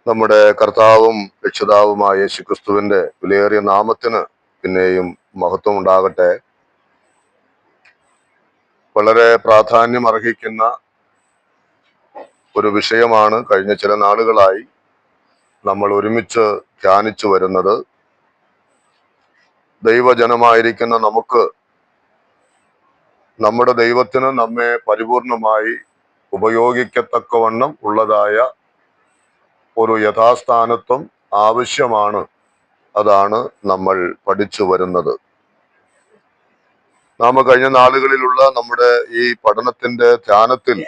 നമ്മുടെ കർത്താവും രക്ഷിതാവുമായ യേശുക്രിസ്തുവിന്റെ വിലയേറിയ നാമത്തിന് പിന്നെയും മഹത്വം ഉണ്ടാകട്ടെ. വളരെ പ്രാധാന്യം അർഹിക്കുന്ന ഒരു വിഷയമാണ് കഴിഞ്ഞ ചില നാളുകളായി നമ്മൾ ഒരുമിച്ച് ധ്യാനിച്ചു വരുന്നത്. ദൈവജനമായിരിക്കുന്ന നമുക്ക് നമ്മുടെ ദൈവത്തിന് നമ്മെ പരിപൂർണമായി ഉപയോഗിക്കത്തക്കവണ്ണം ഉള്ളതായ ഒരു യഥാസ്ഥാനത്വം ആവശ്യമാണ്. അതാണ് നമ്മൾ പഠിച്ചു വരുന്നത്. നാം കഴിഞ്ഞ നാളുകളിലുള്ള നമ്മുടെ ഈ പഠനത്തിന്റെ ധ്യാനത്തിൽ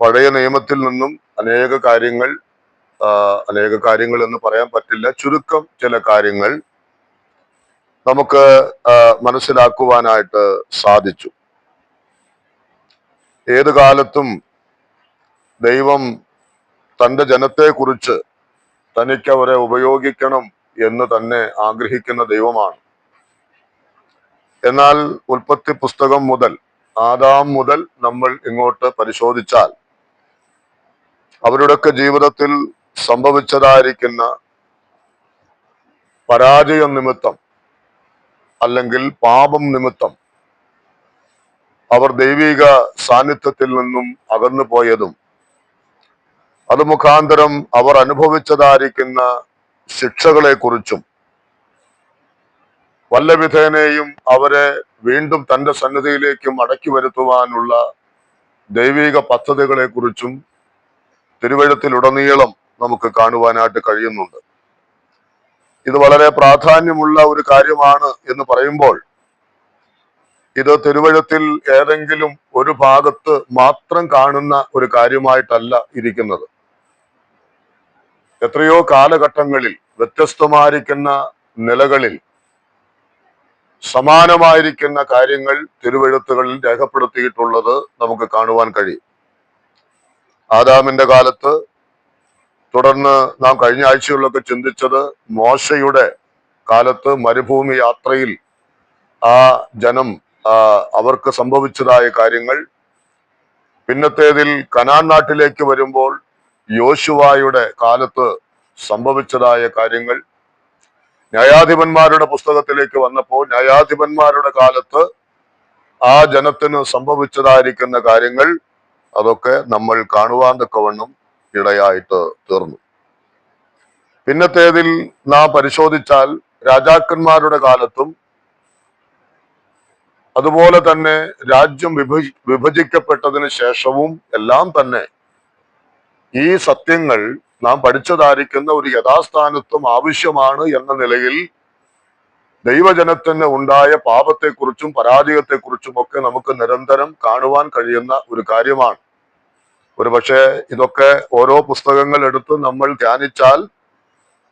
പഴയ നിയമത്തിൽ നിന്നും അനേക കാര്യങ്ങൾ എന്ന് പറയാൻ പറ്റില്ല, ചുരുക്കം ചില കാര്യങ്ങൾ നമുക്ക് മനസ്സിലാക്കുവാനായിട്ട് സാധിച്ചു. ഏതു കാലത്തും ദൈവം തൻ്റെ ജനത്തെക്കുറിച്ച് തനിക്ക് അവരെ ഉപയോഗിക്കണം എന്ന് തന്നെ ആഗ്രഹിക്കുന്ന ദൈവമാണ്. എന്നാൽ ഉൽപ്പത്തി പുസ്തകം മുതൽ, ആദാം മുതൽ നമ്മൾ ഇങ്ങോട്ട് പരിശോധിച്ചാൽ അവരുടെയൊക്കെ ജീവിതത്തിൽ സംഭവിച്ചതായിരിക്കുന്ന പരാജയം നിമിത്തം അല്ലെങ്കിൽ പാപം നിമിത്തം അവർ ദൈവിക സാന്നിധ്യത്തിൽ നിന്നും അകന്നു പോയതും അത് മുഖാന്തരം അവർ അനുഭവിച്ചതായിരിക്കുന്ന ശിക്ഷകളെ കുറിച്ചും വല്ലവിധേനയും അവരെ വീണ്ടും തന്റെ സന്നിധിയിലേക്ക് മടക്കി വരുത്തുവാനുള്ള ദൈവിക പദ്ധതികളെ കുറിച്ചും തിരുവെഴുത്തിലുടനീളം നമുക്ക് കാണുവാനായിട്ട് കഴിയുന്നുണ്ട്. ഇത് വളരെ പ്രാധാന്യമുള്ള ഒരു കാര്യമാണ് എന്ന് പറയുമ്പോൾ ഇത് തിരുവെഴുത്തിൽ ഏതെങ്കിലും ഒരു ഭാഗത്ത് മാത്രം കാണുന്ന ഒരു കാര്യമായിട്ടല്ല ഇരിക്കുന്നത്. എത്രയോ കാലഘട്ടങ്ങളിൽ വ്യത്യസ്തമായിരിക്കുന്ന നിലകളിൽ സമാനമായിരിക്കുന്ന കാര്യങ്ങൾ തിരുവെഴുത്തുകളിൽ രേഖപ്പെടുത്തിയിട്ടുള്ളത് നമുക്ക് കാണുവാൻ കഴിയും. ആദാമിന്റെ കാലത്ത്, തുടർന്ന് നാം കഴിഞ്ഞ ആഴ്ചകളിലൊക്കെ ചിന്തിച്ചത് മോശയുടെ കാലത്ത് മരുഭൂമി യാത്രയിൽ ആ ജനം അവർക്ക് സംഭവിച്ചതായ കാര്യങ്ങൾ, പിന്നത്തേതിൽ കനാൻ നാട്ടിലേക്ക് വരുമ്പോൾ യോശുവായുടെ കാലത്ത് സംഭവിച്ചതായ കാര്യങ്ങൾ, ന്യായാധിപന്മാരുടെ പുസ്തകത്തിലേക്ക് വന്നപ്പോൾ ന്യായാധിപന്മാരുടെ കാലത്ത് ആ ജനത്തിന് സംഭവിച്ചതായിരിക്കുന്ന കാര്യങ്ങൾ, അതൊക്കെ നമ്മൾ കാണുവാൻ തക്കവണ്ണം ഇടയായിട്ട് തീർന്നു. പിന്നത്തേതിൽ നാം പരിശോധിച്ചാൽ രാജാക്കന്മാരുടെ കാലത്തും അതുപോലെ തന്നെ രാജ്യം വിഭജിക്കപ്പെട്ടതിന് ശേഷവും എല്ലാം തന്നെ ഈ സത്യങ്ങൾ നാം പഠിച്ചതായിരിക്കുന്ന ഒരു യഥാസ്ഥാനത്വം ആവശ്യമാണ് എന്ന നിലയിൽ ദൈവജനത്തിന് ഉണ്ടായ പാപത്തെക്കുറിച്ചും പരാജയത്തെക്കുറിച്ചും ഒക്കെ നമുക്ക് നിരന്തരം കാണുവാൻ കഴിയുന്ന ഒരു കാര്യമാണ്. ഒരു പക്ഷേ ഇതൊക്കെ ഓരോ പുസ്തകങ്ങൾ എടുത്ത് നമ്മൾ ധ്യാനിച്ചാൽ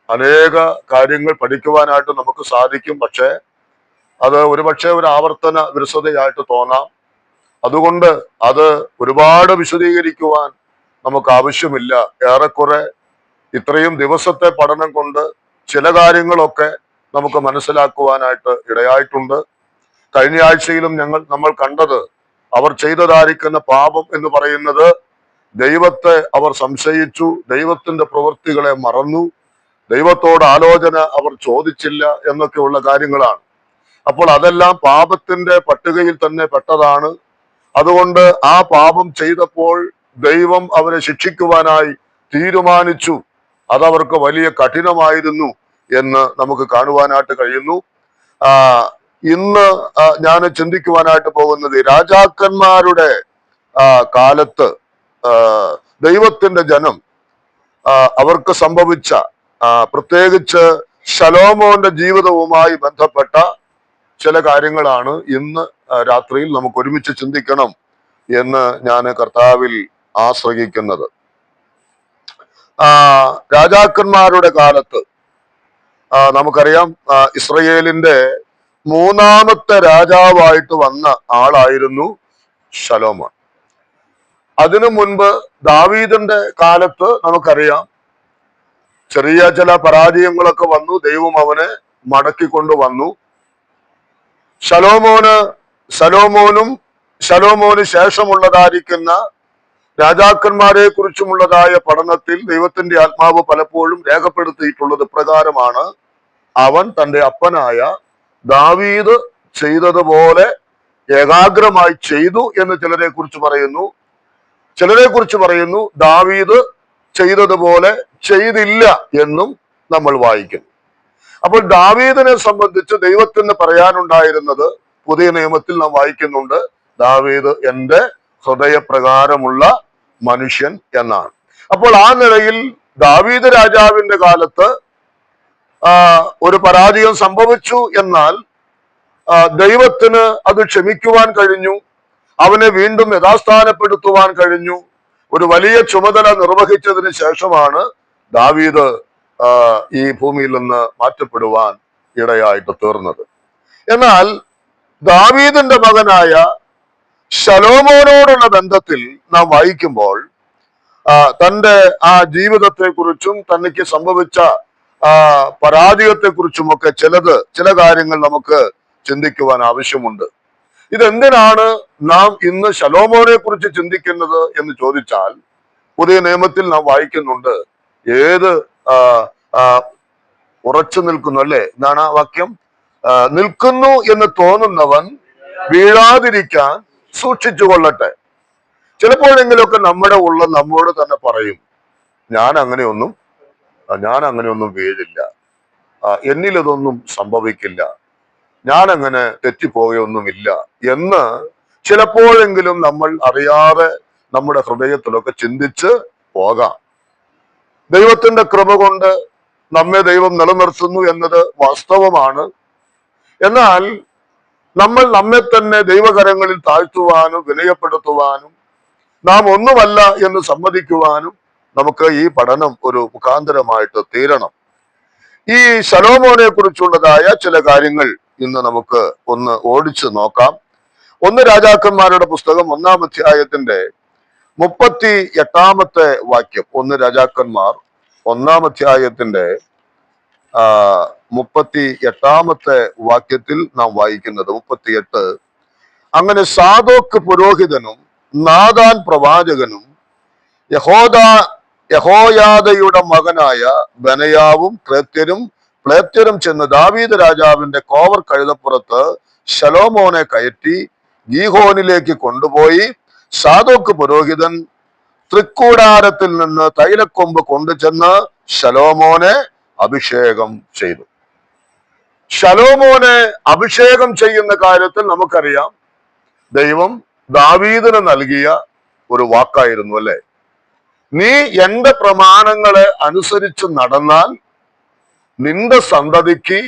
അനേക കാര്യങ്ങൾ പഠിക്കുവാനായിട്ട് നമുക്ക് സാധിക്കും. പക്ഷെ അത് ഒരുപക്ഷെ ഒരു ആവർത്തന വിരസതയായിട്ട് തോന്നാം. അതുകൊണ്ട് അത് ഒരുപാട് വിശദീകരിക്കുവാൻ നമുക്ക് ആവശ്യമില്ല. ഏറെക്കുറെ ഇത്രയും ദിവസത്തെ പഠനം കൊണ്ട് ചില കാര്യങ്ങളൊക്കെ നമുക്ക് മനസ്സിലാക്കുവാനായിട്ട് ഇടയായിട്ടുണ്ട്. കഴിഞ്ഞ ആഴ്ചയിലും നമ്മൾ കണ്ടത്, അവർ ചെയ്തതായിരിക്കുന്ന പാപം എന്ന് പറയുന്നത് ദൈവത്തെ അവർ സംശയിച്ചു, ദൈവത്തിന്റെ പ്രവൃത്തികളെ മറന്നു, ദൈവത്തോട് ആലോചന അവർ ചോദിച്ചില്ല എന്നൊക്കെയുള്ള കാര്യങ്ങളാണ്. അപ്പോൾ അതെല്ലാം പാപത്തിന്റെ പട്ടികയിൽ തന്നെ പെട്ടതാണ്. അതുകൊണ്ട് ആ പാപം ചെയ്തപ്പോൾ ദൈവം അവരെ ശിക്ഷിക്കുവാനായി തീരുമാനിച്ചു. അതവർക്ക് വലിയ കഠിനമായിരുന്നു എന്ന് നമുക്ക് കാണുവാനായിട്ട് കഴിയുന്നു. ഇന്ന് ഞാൻ ചിന്തിക്കുവാനായിട്ട് പോകുന്നത്, രാജാക്കന്മാരുടെ കാലത്ത് ദൈവത്തിന്റെ ജനം അവർക്ക് സംഭവിച്ച, പ്രത്യേകിച്ച് ശലോമോന്റെ ജീവിതവുമായി ബന്ധപ്പെട്ട ചില കാര്യങ്ങളാണ് ഇന്ന് രാത്രിയിൽ നമുക്ക് ഒരുമിച്ച് ചിന്തിക്കണം എന്ന് ഞാൻ കർത്താവിൽ ആശ്രയിക്കുന്നത്. രാജാക്കന്മാരുടെ കാലത്ത് നമുക്കറിയാം, ഇസ്രയേലിന്റെ മൂന്നാമത്തെ രാജാവായിട്ട് വന്ന ആളായിരുന്നു ശലോമോൻ. അതിനു മുൻപ് ദാവീദിന്റെ കാലത്ത് നമുക്കറിയാം ചെറിയ ചില പരാജയങ്ങളൊക്കെ വന്നു, ദൈവം അവനെ മടക്കിക്കൊണ്ടുവന്നു. ശലോമോന് ശേഷമുള്ളതായിരിക്കുന്ന രാജാക്കന്മാരെ കുറിച്ചുമുള്ളതായ പഠനത്തിൽ ദൈവത്തിന്റെ ആത്മാവ് പലപ്പോഴും രേഖപ്പെടുത്തിയിട്ടുള്ളത് പ്രകാരമാണ് അവൻ തന്റെ അപ്പനായ ദാവീദ് ചെയ്തതുപോലെ ഏകാഗ്രമായി ചെയ്തു എന്ന് ചിലരെ കുറിച്ച് പറയുന്നു. ചിലരെ കുറിച്ച് പറയുന്നു ദാവീദ് ചെയ്തതുപോലെ ചെയ്തില്ല എന്നും നമ്മൾ വായിക്കുന്നു. അപ്പോൾ ദാവീദിനെ സംബന്ധിച്ച് ദൈവത്തിന് പറയാനുണ്ടായിരുന്നത് പുതിയ നിയമത്തിൽ നാം വായിക്കുന്നുണ്ട്, ദാവീദ് എൻ്റെ ഹൃദയപ്രകാരമുള്ള മനുഷ്യൻ എന്നാണ്. അപ്പോൾ ആ നിലയിൽ ദാവീദ് രാജാവിന്റെ കാലത്ത് ഒരു പരാജയം സംഭവിച്ചു, എന്നാൽ ദൈവത്തിന് അത് ക്ഷമിക്കുവാൻ കഴിഞ്ഞു, അവനെ വീണ്ടും യഥാസ്ഥാനപ്പെടുത്തുവാൻ കഴിഞ്ഞു. ഒരു വലിയ ചുമതല നിർവഹിച്ചതിന് ശേഷമാണ് ദാവീദ് ഈ ഭൂമിയിൽ നിന്ന് മാറ്റപ്പെടുവാൻ ഇടയായിട്ട് തീർന്നത്. എന്നാൽ ദാവീദിന്റെ മകനായ ശലോമോനോടുള്ള ബന്ധത്തിൽ നാം വായിക്കുമ്പോൾ തന്റെ ആ ജീവിതത്തെ കുറിച്ചും തനിക്ക് സംഭവിച്ച പരാജയത്തെ കുറിച്ചുമൊക്കെ ചില കാര്യങ്ങൾ നമുക്ക് ചിന്തിക്കുവാൻ ആവശ്യമുണ്ട്. ഇതെന്തിനാണ് നാം ഇന്ന് ശലോമോനെ കുറിച്ച് ചിന്തിക്കുന്നത് എന്ന് ചോദിച്ചാൽ, പുതിയ നിയമത്തിൽ നാം വായിക്കുന്നുണ്ട്, ഏത് ഉറച്ചു നിൽക്കുന്നു, അല്ലെ? എന്താണ് ആ വാക്യം? നിൽക്കുന്നു എന്ന് തോന്നുന്നവൻ വീഴാതിരിക്കാൻ സൂക്ഷിച്ചു കൊള്ളട്ടെ. ചിലപ്പോഴെങ്കിലൊക്കെ നമ്മുടെ ഉള്ള നമ്മോട് തന്നെ പറയും, ഞാൻ അങ്ങനെയൊന്നും വീഴില്ല, എന്നിലിതൊന്നും സംഭവിക്കില്ല, ഞാൻ അങ്ങനെ തെറ്റിപ്പോവുകയൊന്നുമില്ല എന്ന് ചിലപ്പോഴെങ്കിലും നമ്മൾ അറിയാതെ നമ്മുടെ ഹൃദയത്തിലൊക്കെ ചിന്തിച്ച് പോകാം. ദൈവത്തിന്റെ കൃപ കൊണ്ട് നമ്മെ ദൈവം നിലനിർത്തുന്നു എന്നത് വാസ്തവമാണ്. എന്നാൽ നമ്മൾ നമ്മെ തന്നെ ദൈവകരങ്ങളിൽ താഴ്ത്തുവാനും വിനയപ്പെടുത്തുവാനും നാം ഒന്നുമല്ല എന്ന് സമ്മതിക്കുവാനും നമുക്ക് ഈ പഠനം ഒരു മുഖാന്തരമായിട്ട് തീരണം. ഈ ശലോമോനെ കുറിച്ചുള്ളതായ ചില കാര്യങ്ങൾ ഇന്ന് നമുക്ക് ഒന്ന് ഓടിച്ചു നോക്കാം. 1 രാജാക്കന്മാരുടെ പുസ്തകം 1-ാം അധ്യായത്തിന്റെ 38-ാമത്തെ വാക്യം. 1 രാജാക്കന്മാർ 1-ാം അധ്യായത്തിന്റെ 38-ാമത്തെ വാക്യത്തിൽ നാം വായിക്കുന്നത് 38. അങ്ങനെ സാദോക്ക് പുരോഹിതനും നാഥാൻ പ്രവാചകനും യഹോയാദയുടെ മകനായ ബനയാവും പ്ലേത്യരും ചെന്ന് ദാവീദ് രാജാവിന്റെ കോവർ കഴുതപ്പുറത്ത് ശലോമോനെ കയറ്റി ഗീഹോനിലേക്ക് കൊണ്ടുപോയി. സാദോക്ക് പുരോഹിതൻ തൃക്കൂടാരത്തിൽ നിന്ന് തൈലക്കൊമ്പ് കൊണ്ടുചെന്ന് ശലോമോനെ അഭിഷേകം ചെയ്തു. ശലോമോനെ അഭിഷേകം ചെയ്യുന്ന കാര്യത്തിൽ നമുക്കറിയാം, ദൈവം ദാവീദിന് നൽകിയ ഒരു വാക്കായിരുന്നു, അല്ലെ? നീ എന്റെ പ്രമാണങ്ങളെ അനുസരിച്ച് നടന്നാൽ നിന്റെ സന്തതിക്ക്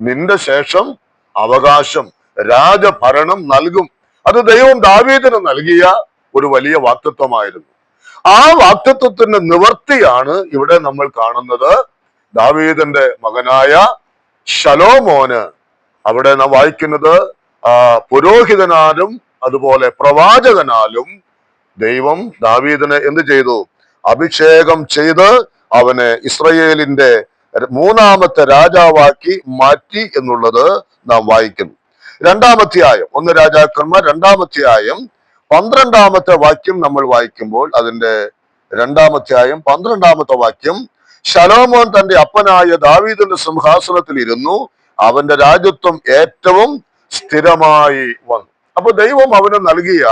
നിന്റെ ശേഷം അവകാശം, രാജഭരണം നൽകും. അത് ദൈവം ദാവീദിന് നൽകിയ ഒരു വലിയ വാക്തത്വമായിരുന്നു. ആ വാക്തത്വത്തിന്റെ നിവർത്തിയാണ് ഇവിടെ നമ്മൾ കാണുന്നത്. ദാവീദിന്റെ മകനായ ശലോമോന് അവിടെ നാം വായിക്കുന്നത് പുരോഹിതനാലും അതുപോലെ പ്രവാചകനാലും ദൈവം ദാവീദിനെ എന്ത് ചെയ്തു? അഭിഷേകം ചെയ്ത് അവനെ ഇസ്രയേലിന്റെ 3-ാമത്തെ രാജാവാക്കി മാറ്റി എന്നുള്ളത് നാം വായിക്കുന്നു. 2-ാം അധ്യായം 1 രാജാക്കന്മാർ 2-ാം അധ്യായം 12-ാമത്തെ വാക്യം നമ്മൾ വായിക്കുമ്പോൾ അതിന്റെ 2-ാം അധ്യായം 12-ാമത്തെ വാക്യം, ശലോമോൻ തന്റെ അപ്പനായ ദാവീദിന്റെ സിംഹാസനത്തിൽ ഇരുന്നു, അവന്റെ രാജ്യത്വം ഏറ്റവും സ്ഥിരമായി വന്നു. അപ്പൊ ദൈവം അവന് നൽകിയ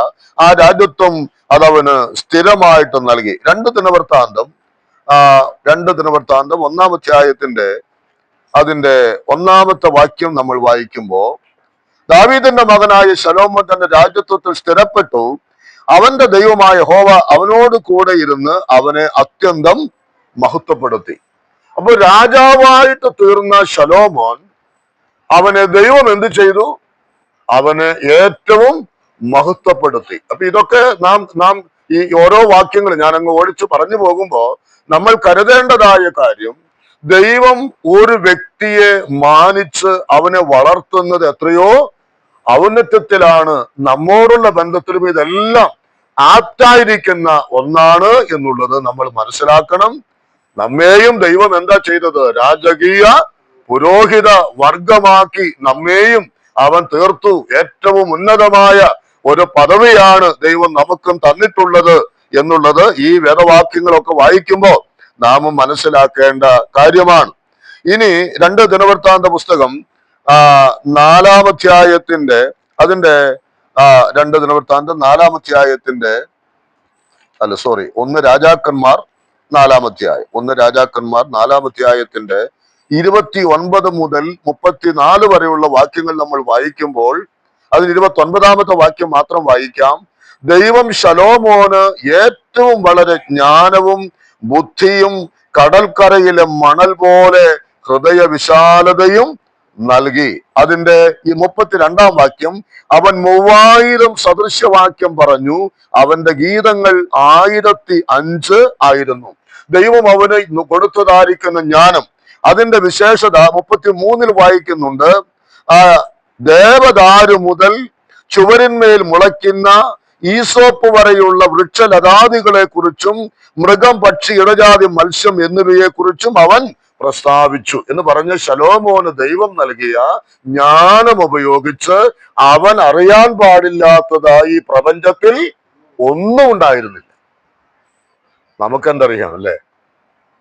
ആ രാജ്യത്വം അതവന് സ്ഥിരമായിട്ട് നൽകി. 2 ദിനവൃത്താന്തം 1-ാം അധ്യായത്തിന്റെ അതിന്റെ 1-ാമത്തെ വാക്യം നമ്മൾ വായിക്കുമ്പോൾ, ദാവീദിന്റെ മകനായ ശലോമോൻ തന്റെ രാജ്യത്വത്തിൽ സ്ഥിരപ്പെട്ടു, അവന്റെ ദൈവമായ യഹോവ അവനോട് കൂടെ ഇരുന്ന് അവനെ അത്യന്തം മഹത്വപ്പെടുത്തി. അപ്പൊ രാജാവായിട്ട് തീർന്ന ശലോമോൻ, അവനെ ദൈവം എന്ത് ചെയ്തു? അവനെ ഏറ്റവും മഹത്വപ്പെടുത്തി. അപ്പൊ ഇതൊക്കെ നാം ഈ ഓരോ വാക്യങ്ങൾ ഞാൻ അങ്ങ് ഓടിച്ച് പറഞ്ഞു പോകുമ്പോ നമ്മൾ കരുതേണ്ടതായ കാര്യം, ദൈവം ഒരു വ്യക്തിയെ മാനിച്ച് അവനെ വളർത്തുന്നത് എത്രയോ ഔന്നത്യത്തിലാണ്. നമ്മോടുള്ള ബന്ധത്തിലും ഇതെല്ലാം ആപ്റ്റായിരിക്കുന്ന ഒന്നാണ് എന്നുള്ളത് നമ്മൾ മനസ്സിലാക്കണം. നമ്മെയും ദൈവം എന്താ ചെയ്തത്? രാജകീയ പുരോഹിത വർഗമാക്കി നമ്മെയും അവൻ തീർത്തു. ഏറ്റവും ഉന്നതമായ ഒരു പദവിയാണ് ദൈവം നമുക്കും തന്നിട്ടുള്ളത് എന്നുള്ളത് ഈ വേദവാക്യങ്ങളൊക്കെ വായിക്കുമ്പോൾ നാം മനസ്സിലാക്കേണ്ട കാര്യമാണ്. ഇനി 2 ദിനവൃത്താന്ത പുസ്തകം 4-ാം അധ്യായത്തിന്റെ 2 ദിനവൃത്താന്തം 4-ാം അധ്യായത്തിന്റെ 1 രാജാക്കന്മാർ 4-ാം അധ്യായം 1 രാജാക്കന്മാർ 4-ാം അധ്യായത്തിന്റെ 29 മുതൽ 34 വരെയുള്ള വാക്യങ്ങൾ നമ്മൾ വായിക്കുമ്പോൾ അതിൽ 29-ാമത്തെ വാക്യം മാത്രം വായിക്കാം. ദൈവം ശലോമോന് ഏറ്റവും വളരെ ജ്ഞാനവും ബുദ്ധിയും കടൽക്കരയിലെ മണൽ പോലെ ഹൃദയ വിശാലതയും നൽകി. അതിന്റെ ഈ 32-ാം വാക്യം, അവൻ 3000 സദൃശ്യവാക്യം പറഞ്ഞു, അവന്റെ ഗീതങ്ങൾ 1005 ആയിരുന്നു. ദൈവം അവന് കൊടുത്തതായിരിക്കുന്ന ജ്ഞാനം, അതിന്റെ വിശേഷത 33-ൽ വായിക്കുന്നുണ്ട്. ദേവദാരു മുതൽ ചുവരിന്മേൽ മുളയ്ക്കുന്ന ഈസോപ്പ് വരെയുള്ള വൃക്ഷലതാദികളെ കുറിച്ചും മൃഗം, പക്ഷി, ഇടജാതി, മത്സ്യം എന്നിവയെ കുറിച്ചും അവൻ പ്രസ്താവിച്ചു എന്ന് പറഞ്ഞ് ശലോമോന് ദൈവം നൽകിയ ജ്ഞാനം ഉപയോഗിച്ച് അവൻ അറിയാൻ പാടില്ലാത്തതായി പ്രപഞ്ചത്തിൽ ഒന്നും ഉണ്ടായിരുന്നില്ല. നമുക്കെന്തറിയാം അല്ലെ?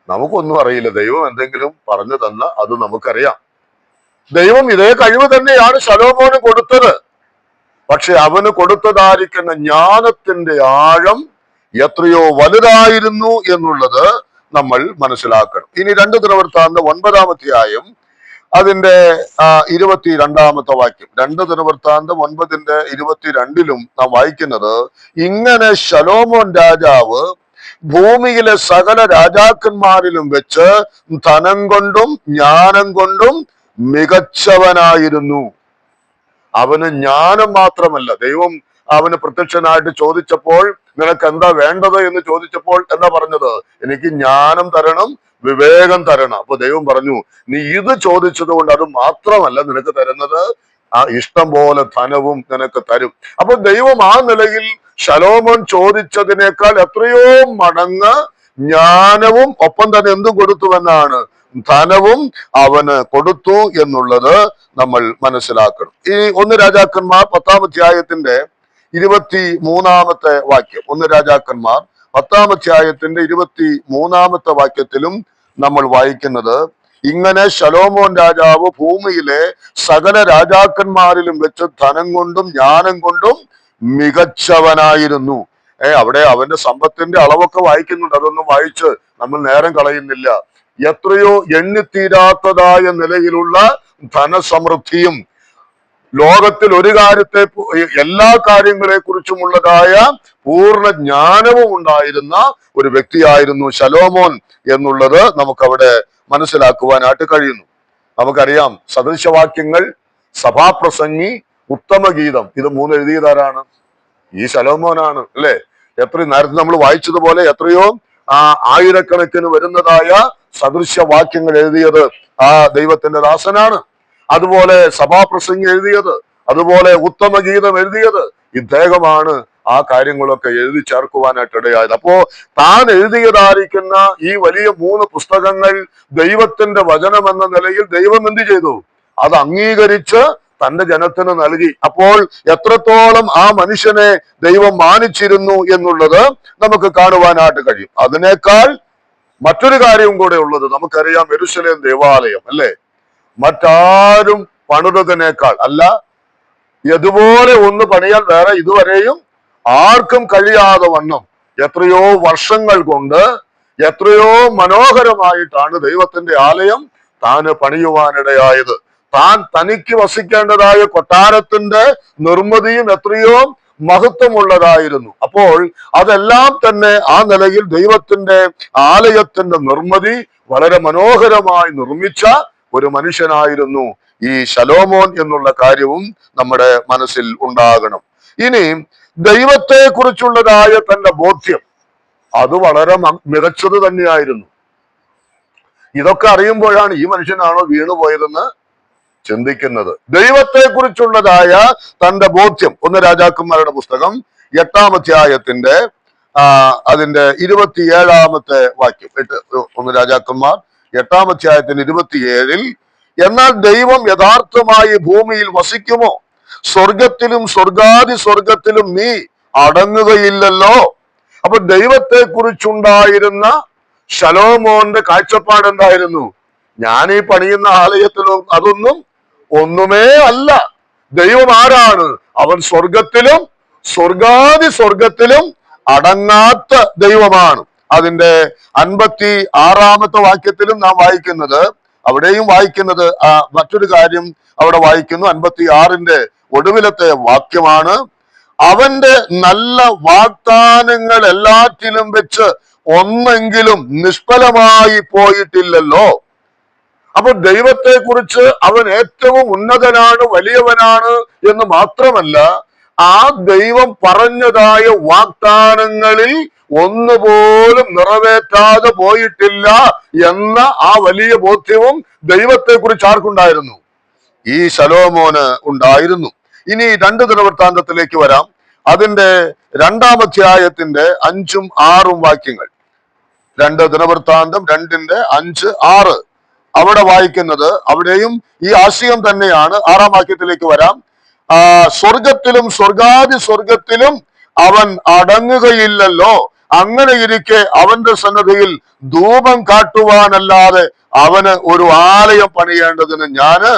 നമുക്കൊന്നും അറിയില്ല. ദൈവം എന്തെങ്കിലും പറഞ്ഞു തന്ന അത് നമുക്കറിയാം. ദൈവം ഇതേ കഴിവ് തന്നെയാണ് ശലോമോന് കൊടുത്തത്. പക്ഷെ അവന് കൊടുത്തതായിരിക്കുന്ന ജ്ഞാനത്തിന്റെ ആഴം എത്രയോ വലുതായിരുന്നു എന്നുള്ളത് നമ്മൾ മനസ്സിലാക്കണം. ഇനി 2 ദിനവൃത്താന്തം 9-ാം അധ്യായം അതിന്റെ 22-ാമത്തെ വാക്യം, 2 ദിനവൃത്താന്തം 9-ന്റെ 22-ലും നാം വായിക്കുന്നത്, ഇങ്ങനെ ശലോമോൻ രാജാവ് ഭൂമിയിലെ സകല രാജാക്കന്മാരിലും വെച്ച് ധനം കൊണ്ടും ജ്ഞാനം കൊണ്ടും മികച്ചവനായിരുന്നു. അവന് ജ്ഞാനം മാത്രമല്ല, ദൈവം അവന് പ്രത്യക്ഷനായിട്ട് ചോദിച്ചപ്പോൾ നിനക്ക് എന്താ വേണ്ടത് എന്ന് ചോദിച്ചപ്പോൾ എന്താ പറഞ്ഞത്? എനിക്ക് ജ്ഞാനം തരണം, വിവേകം തരണം. അപ്പൊ ദൈവം പറഞ്ഞു, നീ ഇത് ചോദിച്ചത് കൊണ്ട് അത് മാത്രമല്ല നിനക്ക് തരുന്നത്, ഇഷ്ടം പോലെ ധനവും നിനക്ക് തരും. അപ്പൊ ദൈവം ആ നിലയിൽ ശലോമോൻ ചോദിച്ചതിനേക്കാൾ എത്രയോ മടങ്ങ് ജ്ഞാനവും ഒപ്പം തന്നെ എന്തും കൊടുത്തുവെന്നാണ്, ധനവും അവന് കൊടുത്തു എന്നുള്ളത് നമ്മൾ മനസ്സിലാക്കണം. ഈ 1 രാജാക്കന്മാർ 10-ാം അധ്യായത്തിന്റെ 23-ാമത്തെ വാക്യം, 1 രാജാക്കന്മാർ 10-ാം അധ്യായത്തിന്റെ 23-ാമത്തെ വാക്യത്തിലും നമ്മൾ വായിക്കുന്നത്, ഇങ്ങനെ ശലോമോൻ രാജാവ് ഭൂമിയിലെ സകല രാജാക്കന്മാരിലും വെച്ച് ധനം കൊണ്ടും ജ്ഞാനം കൊണ്ടും മികച്ചവനായിരുന്നു. അവിടെ അവന്റെ സമ്പത്തിന്റെ അളവൊക്കെ വായിക്കുന്നുണ്ട്. അതൊന്നും വായിച്ച് നമ്മൾ നേരം കളയുന്നില്ല. എത്രയോ എണ്ണിത്തീരാത്തതായ നിലയിലുള്ള ധനസമൃദ്ധിയും ലോകത്തിൽ ഒരു കാര്യത്തെ, എല്ലാ കാര്യങ്ങളെ കുറിച്ചുമുള്ളതായ പൂർണ്ണ ജ്ഞാനവും ഉണ്ടായിരുന്ന ഒരു വ്യക്തിയായിരുന്നു ശലോമോൻ എന്നുള്ളത് നമുക്കവിടെ മനസ്സിലാക്കുവാനായിട്ട് കഴിയുന്നു. നമുക്കറിയാം, സദൃശവാക്യങ്ങൾ, സഭാപ്രസംഗി, ഉത്തമഗീതം, ഇത് 3 എഴുതിയതാരാണ്? ഈ ശലോമോനാണ് അല്ലെ? നേരത്തെ നമ്മൾ വായിച്ചതുപോലെ എത്രയോ ആയിരക്കണക്കിന് വരുന്നതായ സദൃശവാക്യങ്ങൾ എഴുതിയത് ആ ദൈവത്തിന്റെ ദാസനാണ്. അതുപോലെ സഭാപ്രസംഗി എഴുതിയത്, അതുപോലെ ഉത്തമഗീതം എഴുതിയത് ഇദ്ദേഹമാണ്. ആ കാര്യങ്ങളൊക്കെ എഴുതി ചേർക്കുവാനായിട്ട് ഇടയായത്. അപ്പോ താൻ എഴുതിയതായിരിക്കുന്ന ഈ വലിയ 3 പുസ്തകങ്ങൾ ദൈവത്തിന്റെ വചനം എന്ന നിലയിൽ ദൈവം എന്ത് ചെയ്തു? അത് അംഗീകരിച്ച് തന്റെ ജനത്തിന് നൽകി. അപ്പോൾ എത്രത്തോളം ആ മനുഷ്യനെ ദൈവം മാനിച്ചിരുന്നു എന്നുള്ളത് നമുക്ക് കാണുവാനായിട്ട് കഴിയും. അതിനേക്കാൾ മറ്റൊരു കാര്യവും കൂടെ ഉള്ളത് നമുക്കറിയാം. യെരൂശലേം ദേവാലയം അല്ലെ, മറ്റാരും പണിതതിനേക്കാൾ അല്ല, ഇതുപോലെ ഒന്ന് പണിയാൻ വേറെ ഇതുവരെയും ആർക്കും കഴിയാതെ വണ്ണം എത്രയോ വർഷങ്ങൾ കൊണ്ട് എത്രയോ മനോഹരമായിട്ടാണ് ദൈവത്തിന്റെ ആലയം താന് പണിയുവാനിടയായത്. താൻ തനിക്ക് വസിക്കേണ്ടതായ കൊട്ടാരത്തിന്റെ നിർമ്മിതിയും എത്രയോ മഹത്വമുള്ളതായിരുന്നു. അപ്പോൾ അതെല്ലാം തന്നെ ആ നിലയിൽ ദൈവത്തിന്റെ ആലയത്തിന്റെ നിർമ്മിതി വളരെ മനോഹരമായി നിർമ്മിച്ച ഒരു മനുഷ്യനായിരുന്നു ഈ ശലോമോൻ എന്നുള്ള കാര്യവും നമ്മുടെ മനസ്സിൽ ഉണ്ടാകണം. ഇനി ദൈവത്തെ കുറിച്ചുള്ളതായ തന്റെ ബോധ്യം അത് വളരെ മികച്ചത് തന്നെയായിരുന്നു. ഇതൊക്കെ അറിയുമ്പോഴാണ് ഈ മനുഷ്യനാണോ വീണുപോയതെന്ന് ചിന്തിക്കുന്നത്. ദൈവത്തെ കുറിച്ചുള്ളതായ തന്റെ ബോധ്യം 1 രാജാക്കന്മാരുടെ പുസ്തകം 8-ാം അധ്യായത്തിന്റെ അതിന്റെ 27-ാമത്തെ വാക്യം, 1 രാജാക്കന്മാർ 8-ാം അധ്യായത്തിന്റെ 27-ൽ, എന്നാൽ ദൈവം യഥാർത്ഥമായി ഭൂമിയിൽ വസിക്കുമോ? സ്വർഗത്തിലും സ്വർഗാദി സ്വർഗത്തിലും നീ അടങ്ങുകയില്ലല്ലോ. അപ്പൊ ദൈവത്തെ കുറിച്ചുണ്ടായിരുന്ന ശലോമോന്റെ കാഴ്ചപ്പാട് എന്തായിരുന്നു? ഞാൻ ഈ പണിയുന്ന ആലയത്തിലും അതൊന്നും ഒന്നുമേ അല്ല. ദൈവം ആരാണ്? അവൻ സ്വർഗത്തിലും സ്വർഗത്തിലും അടങ്ങാത്ത ദൈവമാണ്. അതിന്റെ 56 വാക്യത്തിലും നാം വായിക്കുന്നത്, അവിടെയും വായിക്കുന്നത് മറ്റൊരു കാര്യം അവിടെ വായിക്കുന്നു. 56 ഒടുവിലത്തെ വാക്യമാണ്, അവന്റെ നല്ല വാഗ്ദാനങ്ങൾ എല്ലാറ്റിലും വെച്ച് ഒന്നെങ്കിലും നിഷ്ഫലമായി പോയിട്ടില്ലല്ലോ. അപ്പൊ ദൈവത്തെ കുറിച്ച് അവൻ ഏറ്റവും ഉന്നതനാണ്, വലിയവനാണ് എന്ന് മാത്രമല്ല, ആ ദൈവം പറഞ്ഞതായ വാഗ്ദാനങ്ങളിൽ ഒന്നുപോലും നിറവേറ്റാതെ പോയിട്ടില്ല എന്ന ആ വലിയ ബോധ്യവും ദൈവത്തെ കുറിച്ച് ആർക്കുണ്ടായിരുന്നു? ഈ ശലോമോന് ഉണ്ടായിരുന്നു. ഇനി 2 ദിനവൃത്താന്തത്തിലേക്ക് വരാം. അതിന്റെ 2-ാം അധ്യായത്തിന്റെ 5ഉം 6ഉം വാക്യങ്ങൾ. 2 ദിനവൃത്താന്തം 2-ന്റെ 5, 6 അവിടെ വായിക്കുന്നത്, അവിടെയും ഈ ആശയം തന്നെയാണ്. 6-ാം വാക്യത്തിലേക്ക് വരാം. സ്വർഗത്തിലും സ്വർഗത്തിലും അവൻ അടങ്ങുകയില്ലല്ലോ. അങ്ങനെ ഇരിക്കെ അവന്റെ സന്നദ്ധിയിൽ ധൂപം കാട്ടുവാനല്ലാതെ അവന് ഒരു ആലയം പണിയേണ്ടതിന് ഞാന്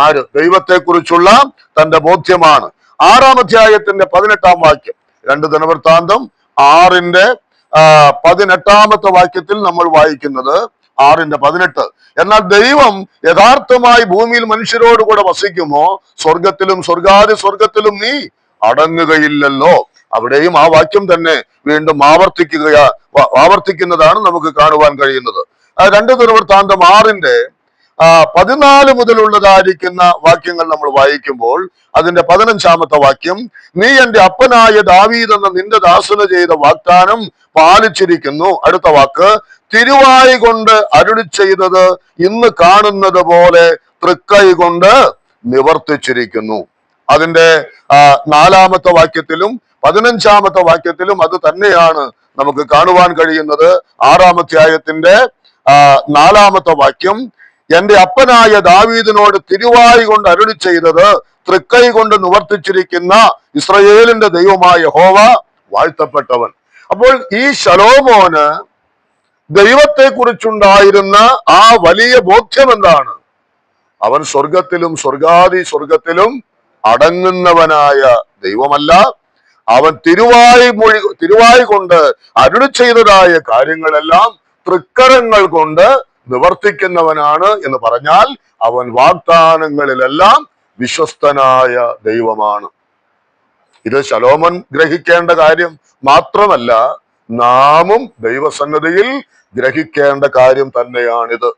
ആര്? ദൈവത്തെ കുറിച്ചുള്ള തന്റെ ബോധ്യമാണ്. 6-ാം അധ്യായത്തിന്റെ 18-ാം വാക്യം, 2 ദിനവൃത്താന്തം 6-ന്റെ 18-ാമത്തെ വാക്യത്തിൽ നമ്മൾ വായിക്കുന്നത് 6-ന്റെ 18. എന്നാൽ ദൈവം യഥാർത്ഥമായി ഭൂമിയിൽ മനുഷ്യരോടുകൂടെ വസിക്കുമോ? സ്വർഗത്തിലും സ്വർഗത്തിലും നീ അടങ്ങുകയില്ലല്ലോ. അവിടെയും ആ വാക്യം തന്നെ വീണ്ടും ആവർത്തിക്കുന്നതാണ് നമുക്ക് കാണുവാൻ കഴിയുന്നത്. 2 ദിനവൃത്താന്തം 6-ന്റെ 14 മുതലുള്ളതായിരിക്കുന്ന വാക്യങ്ങൾ നമ്മൾ വായിക്കുമ്പോൾ അതിന്റെ 15-ാമത്തെ വാക്യം, നീ എന്റെ അപ്പനായ ദാവീദ് എന്ന നിന്റെ ദാസന് ചെയ്ത വാഗ്ദാനം പാലിച്ചിരിക്കുന്നു. അടുത്ത വാക്ക്, തിരുവായി കൊണ്ട് അരുളി ചെയ്തത് ഇന്ന് കാണുന്നത് പോലെ തൃക്കൈ കൊണ്ട് നിവർത്തിച്ചിരിക്കുന്നു. അതിന്റെ 4-ാമത്തെ വാക്യത്തിലും 15-ാമത്തെ വാക്യത്തിലും അത് തന്നെയാണ് നമുക്ക് കാണുവാൻ കഴിയുന്നത്. 6-ാം അധ്യായത്തിന്റെ 4-ാമത്തെ വാക്യം, എന്റെ അപ്പനായ ദാവീദിനോട് തിരുവായി കൊണ്ട് അരുളി ചെയ്തത് തൃക്കൈ കൊണ്ട് നിവർത്തിച്ചിരിക്കുന്ന ഇസ്രായേലിന്റെ ദൈവമായ യഹോവ വാഴ്ത്തപ്പെട്ടവൻ. അപ്പോൾ ഈ ശലോമോന് ദൈവത്തെ കുറിച്ചുണ്ടായിരുന്ന ആ വലിയ ബോധ്യം എന്താണ്? അവൻ സ്വർഗത്തിലും സ്വർഗത്തിലും അടങ്ങുന്നവനായ ദൈവമല്ല, അവൻ തിരുവായി കൊണ്ട് അരുളി ചെയ്തതായ കാര്യങ്ങളെല്ലാം തൃക്കരങ്ങൾ കൊണ്ട് നിവർത്തിക്കുന്നവനാണ് എന്ന് പറഞ്ഞാൽ അവൻ വാഗ്ദാനങ്ങളിലെല്ലാം വിശ്വസ്തനായ ദൈവമാണ്. ഇത് ശലോമോൻ ഗ്രഹിക്കേണ്ട കാര്യം മാത്രമല്ല, നാമും ദൈവസന്നിധിയിൽ ഗ്രഹിക്കേണ്ട കാര്യം തന്നെയാണിത്.